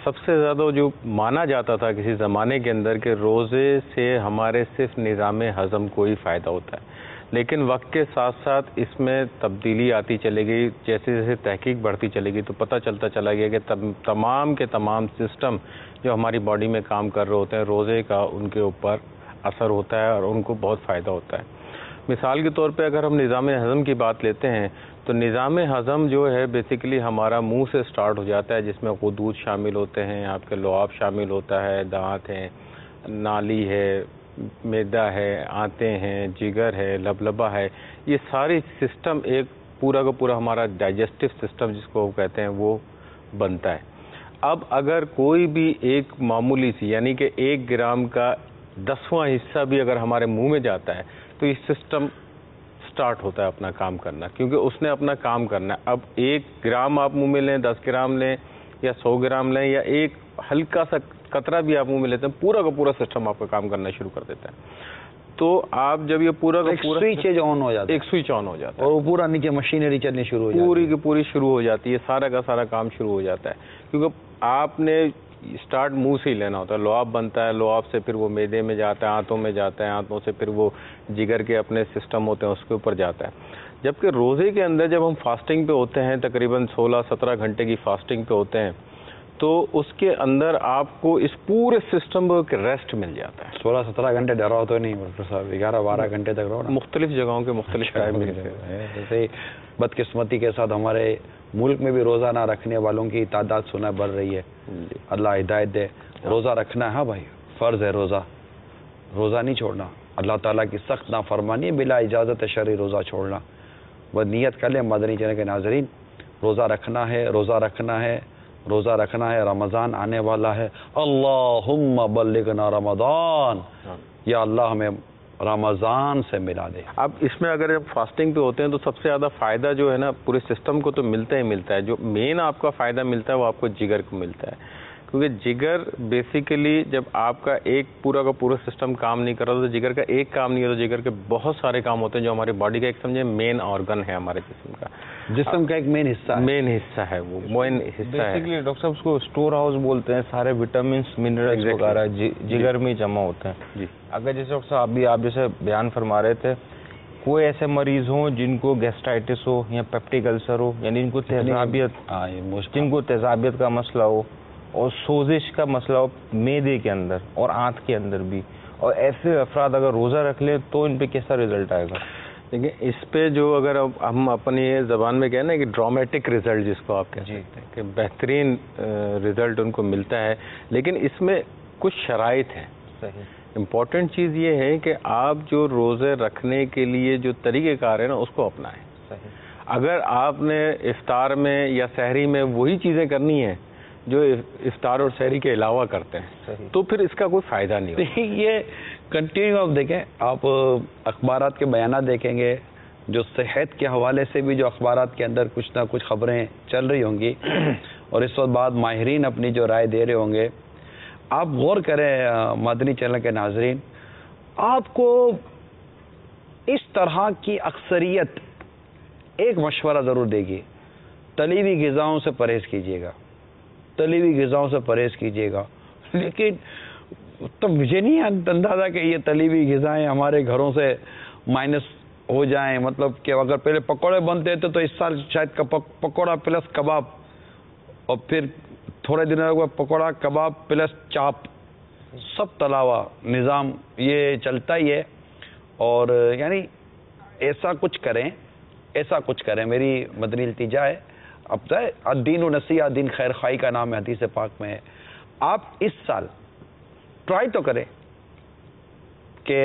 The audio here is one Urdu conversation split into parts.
سب سے زیادہ جو مانا جاتا تھا کسی زمانے کے اندر کہ روزے سے ہمارے صرف نظام ہضم کو ہی فائدہ ہوتا ہے، لیکن وقت کے ساتھ ساتھ اس میں تبدیلی آتی چلے گئی. جیسے جیسے تحقیق بڑھتی چلے گئی تو پتہ چلتا چلا گیا کہ تمام کے تمام سسٹم جو ہماری باڈی میں کام کر رہے ہوتے ہیں، روزے کا ان کے اوپر اثر ہوتا ہے اور ان کو بہت فائدہ ہوتا ہے. مثال کے طور پہ اگر ہم نظام ہضم کی بات لیتے ہیں تو نظام ہضم جو ہے بیسیکلی ہمارا منہ سے سٹارٹ ہو جاتا ہے، جس میں غدود شامل ہوتے ہیں، آپ کے لعاب شامل ہوتا ہے، دانت ہیں، نالی ہے، معدہ ہے، آنتیں ہیں، جگر ہے، لبلبہ ہے. یہ ساری سسٹم ایک پورا کا پورا ہمارا ڈائجسٹو سسٹم جس کو کہتے ہیں وہ بنتا ہے. اب اگر کوئی بھی ایک معمولی سی یعنی کہ 1 گرام کا 10واں حصہ بھی اگر ہمارے منہ میں جاتا ہے تو یہ سسٹم سٹارٹ ہوتا ہے اپنا کام کرنا، کیونکہ اس نے اپنا کام کرنا ہے. اب 1 گرام آپ منہ میں لیں، 10 گرام لیں یا 100 گرام لیں یا ایک ہلکا سا قطرہ بھی آپ منہ میں لیتے ہیں، پورا کا پورا سسٹم آپ کا کام کرنا شروع کر دیتا ہے. تو آپ جب یہ پورا کا پورا سوئچ آن ہو جاتا ہے، ایک سوئچ آن ہو جاتا ہے اور وہ پورا نیچے مشینری چلنی شروع ہو جاتی ہے، پوری کی پوری شروع ہو جاتی ہے، سارا کا سارا کام شروع ہو جاتا ہے. کیونکہ آپ نے اسٹارٹ منہ سے ہی لینا ہوتا ہے، لعاب بنتا ہے، لعاب سے پھر وہ معدے میں جاتا ہے، آنتوں میں جاتا ہے، آنتوں سے پھر وہ جگر کے اپنے سسٹم ہوتے ہیں اس کے اوپر جاتا ہے. جبکہ روزے کے اندر جب ہم فاسٹنگ پہ ہوتے ہیں، تقریباً 16-17 گھنٹے کی فاسٹنگ پہ ہوتے ہیں، تو اس کے اندر آپ کو اس پورے سسٹم کو ایک ریسٹ مل جاتا ہے. 16-17 گھنٹے ڈرا تو نہیں ڈاکٹر صاحب، 11-12 گھنٹے تک رہو نا. مختلف جگہوں کے مختلف ٹائم ملتے ہیں. جیسے بدقسمتی کے ساتھ ہمارے ملک میں بھی روزہ نہ رکھنے والوں کی تعداد سنا بڑھ رہی ہے. اللہ ہدایت دے. روزہ رکھنا ہے، ہاں بھائی فرض ہے روزہ نہیں چھوڑنا. اللہ تعالیٰ کی سخت نافرمانی ہے بلا اجازت شرعی روزہ چھوڑنا. وہ نیت کر لیں مدنی چینل کے ناظرین، روزہ رکھنا ہے، روزہ رکھنا ہے، روزہ رکھنا ہے. رمضان آنے والا ہے، اللہم بلغنا رمضان، یا اللہ ہمیں رمضان سے ملا دے. اب اس میں اگر آپ فاسٹنگ پہ ہوتے ہیں تو سب سے زیادہ فائدہ جو ہے نا پورے سسٹم کو تو ملتا ہی ملتا ہے. جو مین آپ کا فائدہ ملتا ہے وہ آپ کو جگر کو ملتا ہے، کیونکہ جگر بیسیکلی جب آپ کا ایک پورا کا پورا سسٹم کام نہیں کر رہا تو جگر کا ایک کام نہیں ہوتا، جگر کے بہت سارے کام ہوتے ہیں جو ہماری باڈی کا ایک سمجھے مین آرگن ہے ہمارے جسم کا. جسم کا ایک مین حصہ ہے وہ مین حصہ ہے. بیسیکلی ڈاکٹر صاحب اس کو اسٹور ہاؤس بولتے ہیں، سارے وٹامنس منرلز وغیرہ جگر میں جمع ہوتے ہیں. جی اگر جیسے ڈاکٹر صاحب آپ جیسے بیان فرما رہے تھے، کوئی ایسے مریض ہوں جن کو گیسٹائٹس ہو یا پیپٹک السر ہو، یعنی جن کو تیزابیت کا مسئلہ ہو اور سوزش کا مسئلہ ہو معدے کے اندر اور آنت کے اندر بھی، اور ایسے افراد اگر روزہ رکھ لیں تو ان پہ کیسا رزلٹ آئے گا؟ دیکھیں اس پہ جو اگر ہم اپنی زبان میں کہیں نا کہ ڈرامیٹک رزلٹ جس کو آپ کہتے ہیں کہ بہترین رزلٹ ان کو ملتا ہے، لیکن اس میں کچھ شرائط ہیں. صحیح. امپورٹنٹ چیز یہ ہے کہ آپ جو روزے رکھنے کے لیے جو طریقہ کار ہے نا اس کو اپنائیں. صحیح. اگر آپ نے افطار میں یا سحری میں وہی چیزیں کرنی ہیں جو افطار اور سحری کے علاوہ کرتے ہیں تو پھر اس کا کوئی فائدہ نہیں ہوتا. یہ کنٹینیو آپ دیکھیں، آپ اخبارات کے بیانات دیکھیں گے، جو صحت کے حوالے سے بھی جو اخبارات کے اندر کچھ نہ کچھ خبریں چل رہی ہوں گی اور اس وقت بعد ماہرین اپنی جو رائے دے رہے ہوں گے. آپ غور کریں مدنی چینل کے ناظرین، آپ کو اس طرح کی اکثریت ایک مشورہ ضرور دے گی، تلی ہوئی غذاؤں سے پرہیز کیجیے گا، تلی ہوئی غذاؤں سے پرہیز کیجیے گا. لیکن تو مجھے نہیں اندازہ کہ یہ تلی ہوئی غذائیں ہمارے گھروں سے مائنس ہو جائیں. مطلب کہ اگر پہلے پکوڑے بنتے تھے تو اس سال شاید پکوڑا پلس کباب، اور پھر تھوڑے دنوں بعد پکوڑا کباب پلس چاپ، سب تلا ہوا نظام یہ چلتا ہی ہے. اور یعنی ایسا کچھ کریں میری مدنی التجا ہے. اب الدین و نصیحہ، دین خیر خواہی کا نام ہے، حدیث پاک میں ہے. آپ اس سال ٹرائی تو کریں کہ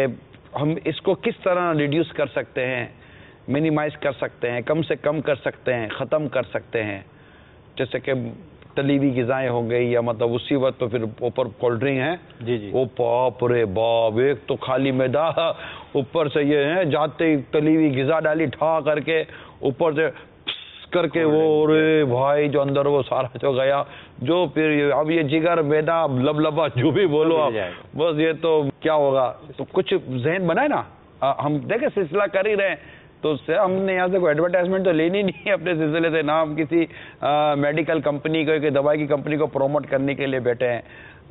ہم اس کو کس طرح ریڈیوس کر سکتے ہیں، منیمائز کر سکتے ہیں، کم سے کم کر سکتے ہیں، ختم کر سکتے ہیں. جیسے کہ تلی ہوئی غذائیں ہو گئی، یا مطلب اسی وقت تو پھر اوپر کولڈ ڈرنک ہے. جی وہ باپ رے باپ، ایک تو خالی میدا، اوپر سے یہ ہے جاتے تلی ہوئی غذا ڈالی ٹھا کر کے، اوپر سے کر کے وہ رے بھائی جو اندر وہ سارا جو گیا، جو پھر اب یہ جگر میدا لبلبا جو بھی بولو آپ، بس یہ تو کیا ہوگا. تو کچھ ذہن بنائے نا. ہم دیکھیں سلسلہ کر ہی رہے ہیں تو اس سے ہم نے یہاں سے کوئی ایڈورٹائزمنٹ تو لینی نہیں ہے اپنے سلسلے سے، نہ ہم کسی میڈیکل کمپنی کو، کہ دوائی کی کمپنی کو پروموٹ کرنے کے لیے بیٹھے ہیں،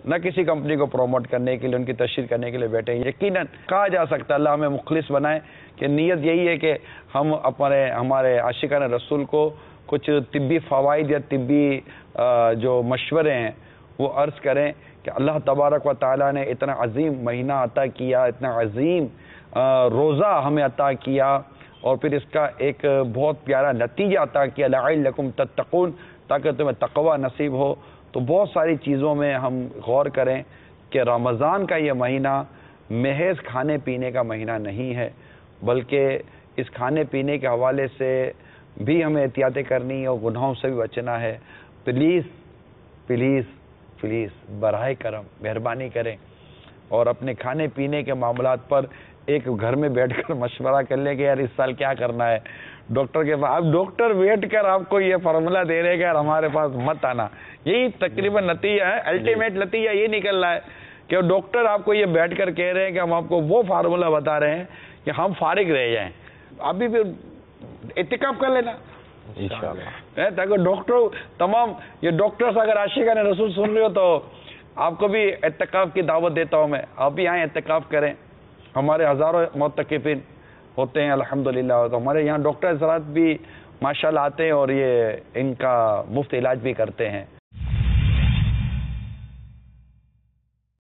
نہ کسی کمپنی کو پروموٹ کرنے کے لیے، ان کی تشہیر کرنے کے لیے بیٹھے ہیں. یقیناً کہا جا سکتا ہے اللہ ہمیں مخلص بنائے کہ نیت یہی ہے کہ ہم ہمارے عاشقان رسول کو کچھ طبی فوائد یا طبی جو مشورے ہیں وہ عرض کریں کہ اللہ تبارک و تعالیٰ نے اتنا عظیم مہینہ عطا کیا، اتنا عظیم روزہ ہمیں عطا کیا، اور پھر اس کا ایک بہت پیارا نتیجہ عطا کیا لعلکم تتقون، تاکہ تمہیں تقوی نصیب ہو. تو بہت ساری چیزوں میں ہم غور کریں کہ رمضان کا یہ مہینہ محض کھانے پینے کا مہینہ نہیں ہے، بلکہ اس کھانے پینے کے حوالے سے بھی ہمیں احتیاطیں کرنی اور گناہوں سے بھی بچنا ہے. پلیز پلیز پلیز براہ کرم مہربانی کریں اور اپنے کھانے پینے کے معاملات پر ایک گھر میں بیٹھ کر مشورہ کر لیں کہ یار اس سال کیا کرنا ہے. ڈاکٹر کے پاس اب ڈاکٹر بیٹھ کر آپ کو یہ فارمولہ دے رہے کہ یار ہمارے پاس مت آنا، یہی تقریباً نتیجہ ہے، الٹیمیٹ نتیجہ یہ نکل رہا ہے کہ ڈاکٹر آپ کو یہ بیٹھ کر کہہ رہے ہیں کہ ہم آپ کو وہ فارمولہ بتا رہے ہیں کہ ہم فارغ رہ جائیں. ابھی پھر اعتکاف کر لینا انشاءاللہ، تاکہ ڈاکٹر تمام یہ ڈاکٹرز اگر عاشقان رسول سن رہے ہو تو آپ کو بھی اعتکاف کی دعوت دیتا ہوں میں، آپ بھی آئیں اعتکاف کریں. ہمارے ہزاروں معتکفین ہوتے ہیں الحمدللہ، تو ہمارے یہاں ڈاکٹر حضرات بھی ماشاءاللہ آتے ہیں اور یہ ان کا مفت علاج بھی کرتے ہیں.